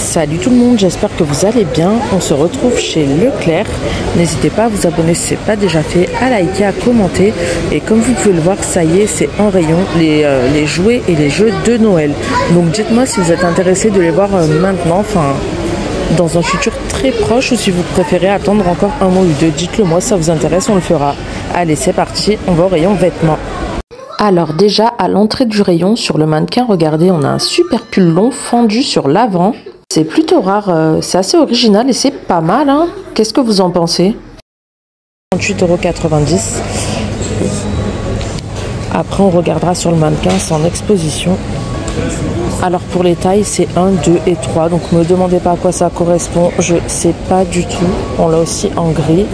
Salut tout le monde, j'espère que vous allez bien. On se retrouve chez Leclerc. N'hésitez pas à vous abonner si ce n'est pas déjà fait, à liker, à commenter. Et comme vous pouvez le voir, ça y est, c'est en rayon les jouets et les jeux de Noël. Donc dites-moi si vous êtes intéressé de les voir maintenant, enfin dans un futur très proche, ou si vous préférez attendre encore un mois ou deux. Dites-le moi, si ça vous intéresse, on le fera. Allez, c'est parti, on va au rayon vêtements. Alors déjà, à l'entrée du rayon, sur le mannequin, regardez, on a un super pull long fendu sur l'avant. C'est plutôt rare, c'est assez original et c'est pas mal, hein. Qu'est-ce que vous en pensez? 38,90 €. Après, on regardera sur le mannequin, c'est en exposition. Alors pour les tailles, c'est 1, 2 et 3. Donc ne me demandez pas à quoi ça correspond, je sais pas du tout. On l'a aussi en gris,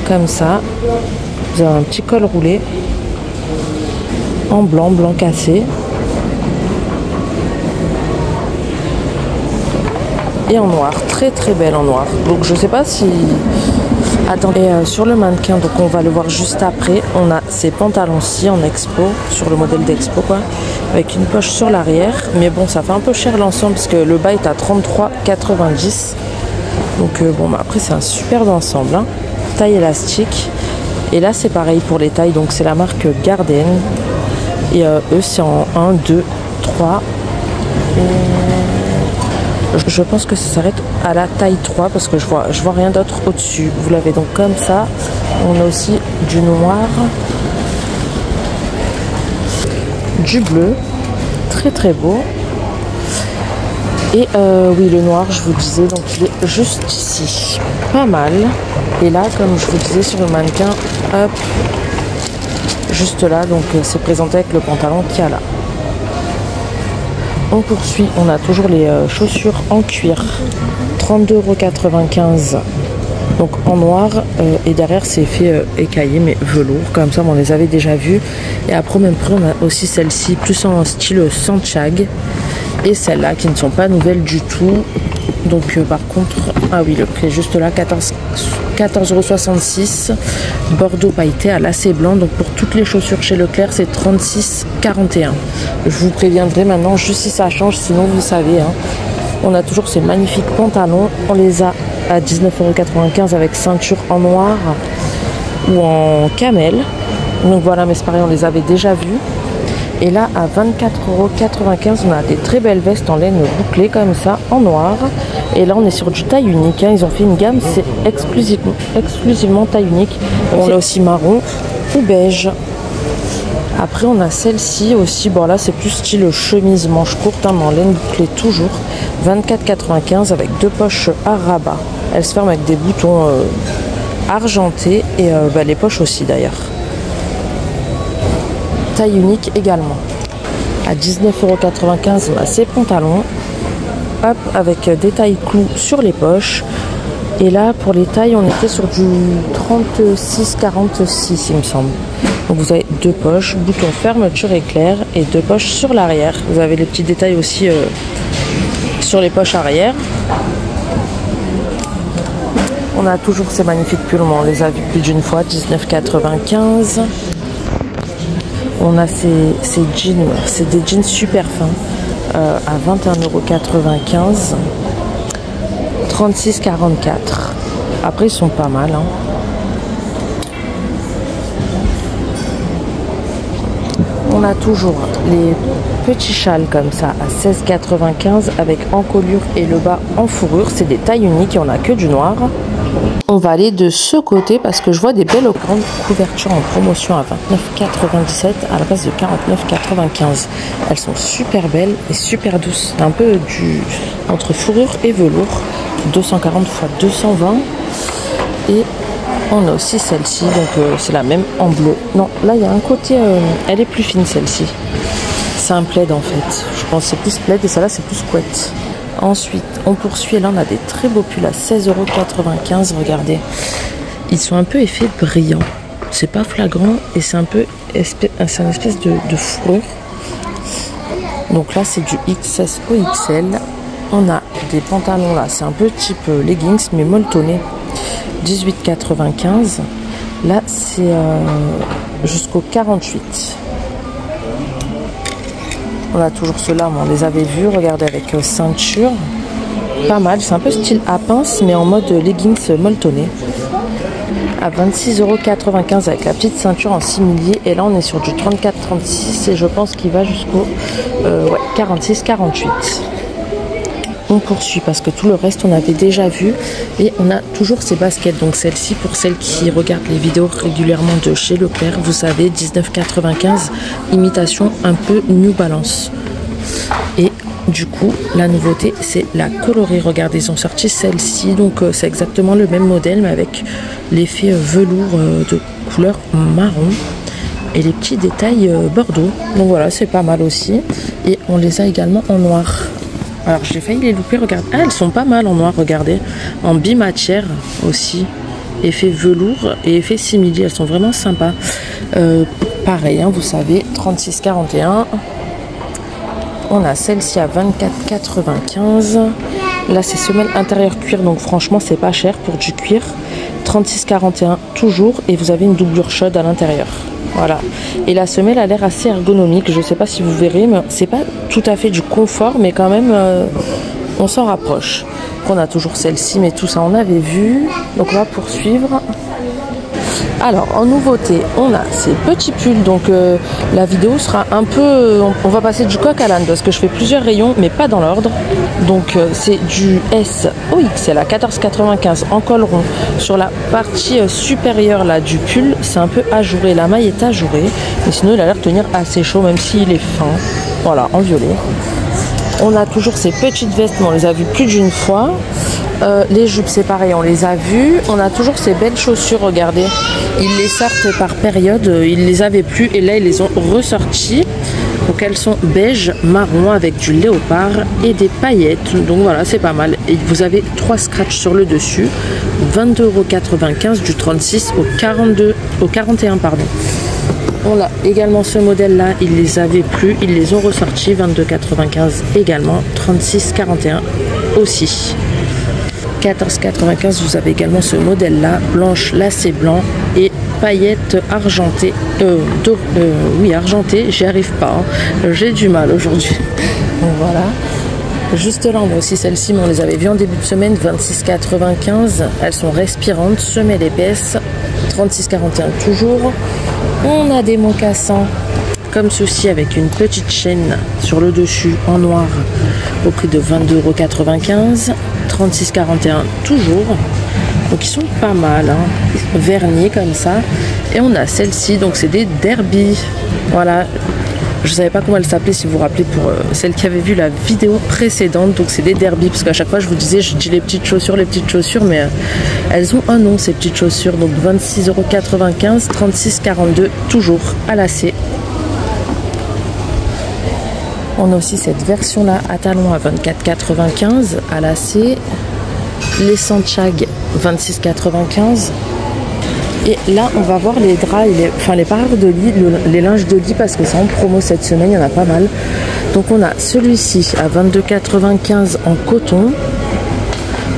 comme ça. Vous avez un petit col roulé. En blanc, blanc cassé. Et en noir, très très belle en noir. Donc je sais pas si... Attendez, sur le mannequin, donc on va le voir juste après. On a ces pantalons-ci en expo, sur le modèle d'expo quoi, avec une poche sur l'arrière. Mais bon, ça fait un peu cher l'ensemble parce que le bas est à 33,90 €. Donc bon, bah, après c'est un superbe ensemble, hein. Taille élastique. Et là c'est pareil pour les tailles, donc c'est la marque Garden. Et eux c'est en 1, 2, 3. Je pense que ça s'arrête à la taille 3 parce que je vois rien d'autre au-dessus. Vous l'avez donc comme ça. On a aussi du noir, du bleu, très très beau. Et oui, le noir, je vous disais, donc il est juste ici. Pas mal. Et là, comme je vous disais sur le mannequin, hop, juste là, donc c'est présenté avec le pantalon qu'il y a là. On poursuit, on a toujours les chaussures en cuir, 32,95 €, donc en noir, et derrière c'est fait écaillé mais velours, comme ça on les avait déjà vus. Et après au même prix on a aussi celle-ci, plus en style Santiago, et celles-là qui ne sont pas nouvelles du tout. Donc par contre, ah oui, le prix est juste là, 14,66 €, bordeaux pailleté à lacets blanc. Donc pour toutes les chaussures chez Leclerc, c'est 36,41 €. Je vous préviendrai maintenant juste si ça change, sinon vous savez, hein. On a toujours ces magnifiques pantalons, on les a à 19,95 € avec ceinture en noir ou en camel. Donc voilà, mais c'est pareil, on les avait déjà vus. Et là, à 24,95 €, on a des très belles vestes en laine bouclée comme ça, en noir. Et là, on est sur du taille unique, hein. Ils ont fait une gamme, c'est exclusivement taille unique. On a aussi marron ou beige. Après, on a celle-ci aussi. Bon, là, c'est plus style chemise manche courte, hein, mais en laine bouclée toujours. 24,95 € avec deux poches à rabat. Elle se ferme avec des boutons argentés et les poches aussi d'ailleurs. Taille unique également. À 19,95 €, on a ces pantalons, hop, avec des tailles clous sur les poches. Et là pour les tailles, on était sur du 36,46 € il me semble. Donc vous avez deux poches, bouton fermeture éclair et deux poches sur l'arrière. Vous avez les petits détails aussi sur les poches arrière. On a toujours ces magnifiques pulls, on les a vus plus d'une fois, 19,95 €. On a ces jeans, c'est des jeans super fins, à 21,95 €, 36,44 €. Après, ils sont pas mal, hein. On a toujours les petits châles comme ça à 16,95 € avec encolure et le bas en fourrure. C'est des tailles uniques et on n'a que du noir. On va aller de ce côté parce que je vois des belles grandes couvertures en promotion à 29,97 € à la place de 49,95 €. Elles sont super belles et super douces. Un peu entre fourrure et velours. 240 x 220. Et on a aussi celle-ci, donc c'est la même en bleu. Non, là il y a un côté, elle est plus fine celle-ci. C'est un plaid en fait. Je pense que c'est plus plaid et celle-là c'est plus couette. Ensuite, on poursuit. Là, on a des très beaux pulls à 16,95 €. Regardez, ils sont un peu effet brillant. C'est pas flagrant et c'est un peu, c'est une espèce de fourrure. Donc là, c'est du XS au XL. On a des pantalons là, c'est un peu type leggings mais molletonné. 18,95 €. Là, c'est jusqu'au 48. On a toujours ceux-là, mais on les avait vus. Regardez, avec ceinture. pas mal. C'est un peu style à pince, mais en mode leggings molletonné. À 26,95 € avec la petite ceinture en simili. Et là, on est sur du 34-36 et je pense qu'il va jusqu'au 46-48. On poursuit parce que tout le reste on avait déjà vu et on a toujours ces baskets. Donc celle-ci, pour celles qui regardent les vidéos régulièrement de chez Leclerc, vous savez, 19,95, imitation un peu New Balance. Et du coup la nouveauté c'est la coloris. Regardez, ils ont sorti celle-ci, donc c'est exactement le même modèle mais avec l'effet velours de couleur marron et les petits détails bordeaux. Donc voilà, c'est pas mal aussi. Et on les a également en noir. Alors j'ai failli les louper, regarde. Ah, elles sont pas mal en noir, regardez. En bimatière aussi. Effet velours et effet simili, elles sont vraiment sympas. Pareil, hein, vous savez, 36,41. On a celle-ci à 24,95. Là c'est semelle intérieure cuir, donc franchement c'est pas cher pour du cuir. 36,41 toujours, et vous avez une doublure chaude à l'intérieur. Voilà. Et la semelle a l'air assez ergonomique. Je sais pas si vous verrez, mais c'est pas tout à fait du confort, mais quand même on s'en rapproche. On a toujours celle-ci, mais tout ça on avait vu. Donc on va poursuivre. Alors en nouveauté, on a ces petits pulls. Donc la vidéo sera un peu, on va passer du coq à l'âne parce que je fais plusieurs rayons mais pas dans l'ordre. Donc c'est du S au XL à 14,95 en col rond. Sur la partie supérieure là du pull, c'est un peu ajouré, la maille est ajourée, mais sinon il a l'air de tenir assez chaud même s'il est fin. Voilà, en violet. On a toujours ces petites vestes, mais on les a vues plus d'une fois. Les jupes c'est pareil, on les a vues. On a toujours ces belles chaussures, regardez. Ils les sortent par période, ils les avaient plus et là ils les ont ressorties. Donc elles sont beige, marron avec du léopard et des paillettes. Donc voilà, c'est pas mal. Et vous avez 3 scratchs sur le dessus. 22,95 € du 36 au 41 pardon. On a également ce modèle là, ils les avaient plus, ils les ont ressortis. 22,95 également, 36,41 aussi. 14,95, vous avez également ce modèle là, blanche lacé blanc et paillettes argentées. Oui, argentées, j'y arrive pas, hein. J'ai du mal aujourd'hui. Donc voilà. Juste là, on a aussi celle-ci, mais on les avait vues en début de semaine, 26,95. Elles sont respirantes, semelles épaisses, 36,41 toujours. On a des mocassins comme ceci avec une petite chaîne sur le dessus en noir au prix de 22,95 €. 36,41 toujours. Donc ils sont pas mal, hein, vernis comme ça. Et on a celle-ci, donc c'est des Derby. Voilà, je savais pas comment elle s'appelait, si vous vous rappelez, pour celle qui avait vu la vidéo précédente. Donc c'est des Derby, parce qu'à chaque fois je vous disais, je dis les petites chaussures, mais elles ont un nom ces petites chaussures. Donc 26,95 €, 36,42 toujours à lacet. On a aussi cette version là à talons à 24,95 à lacet. Les Sanchag 26,95. Et là on va voir les draps et les parures de lit, les linges de lit, parce que c'est en promo cette semaine, il y en a pas mal. Donc on a celui-ci à 22,95 en coton.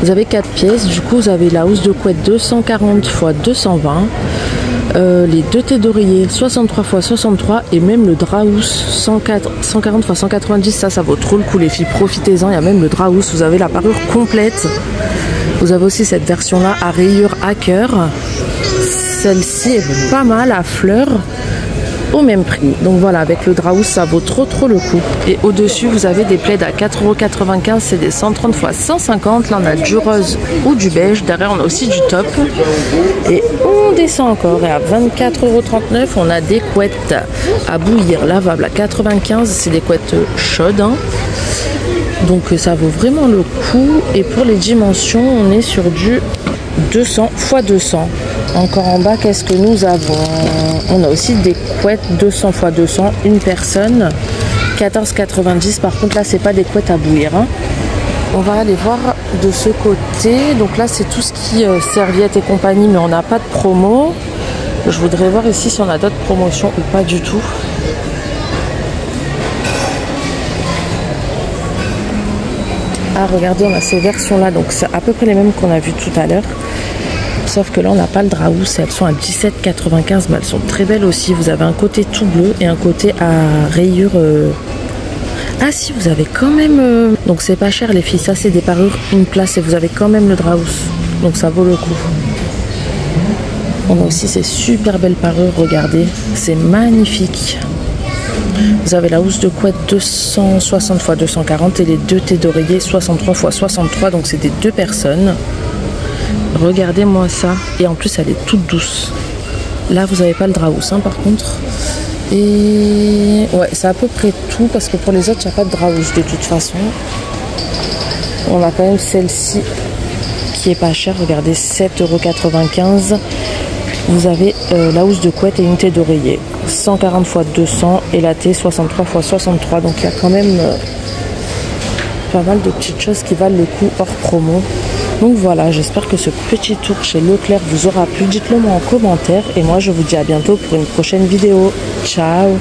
Vous avez 4 pièces, du coup vous avez la housse de couette 240 x 220. Les 2 thés d'oreiller 63 x 63 et même le drap housse 140 x 190. Ça vaut trop le coup les filles, profitez-en. Il y a même le drap housse, vous avez la parure complète. Vous avez aussi cette version là à rayures hacker. Celle-ci est pas mal à fleurs au même prix. Donc voilà, avec le drap housse ça vaut trop le coup. Et au dessus vous avez des plaids à 4,95 €, c'est des 130 x 150. Là on a du rose ou du beige. Derrière on a aussi du top. Et on descend encore, et à 24,39 € on a des couettes à bouillir lavables à 95. C'est des couettes chaudes, hein. Donc ça vaut vraiment le coup. Et pour les dimensions on est sur du 200 x 200. Encore en bas, qu'est-ce que nous avons? On a aussi des couettes 200 x 200, une personne, 14,90. Par contre là c'est pas des couettes à bouillir, hein. On va aller voir de ce côté. Donc là c'est tout ce qui est serviettes et compagnie, mais on n'a pas de promo. Je voudrais voir ici si on a d'autres promotions ou pas du tout. Ah regardez, on a ces versions là, donc c'est à peu près les mêmes qu'on a vu tout à l'heure. Sauf que là on n'a pas le drap housse, elles sont à 17,95, mais elles sont très belles aussi. Vous avez un côté tout bleu et un côté à rayures Ah si, vous avez quand même... Donc c'est pas cher les filles, ça c'est des parures une place et vous avez quand même le Draus. Donc ça vaut le coup. On a aussi ces super belles parures, regardez. C'est magnifique. Vous avez la housse de couette 260 x 240 et les deux thés d'oreiller 63 x 63. Donc c'est des 2 personnes. Regardez-moi ça. Et en plus elle est toute douce. Là vous n'avez pas le Draus hein, par contre. Et ouais, c'est à peu près tout parce que pour les autres, il n'y a pas de Draus de toute façon. On a quand même celle-ci qui est pas chère. Regardez, 7,95 €. Vous avez la housse de couette et une thé d'oreiller. 140 x 200 et la thé 63 x 63. Donc il y a quand même pas mal de petites choses qui valent le coup hors promo. Donc voilà, j'espère que ce petit tour chez Leclerc vous aura plu. Dites-le moi en commentaire et moi je vous dis à bientôt pour une prochaine vidéo. Ciao!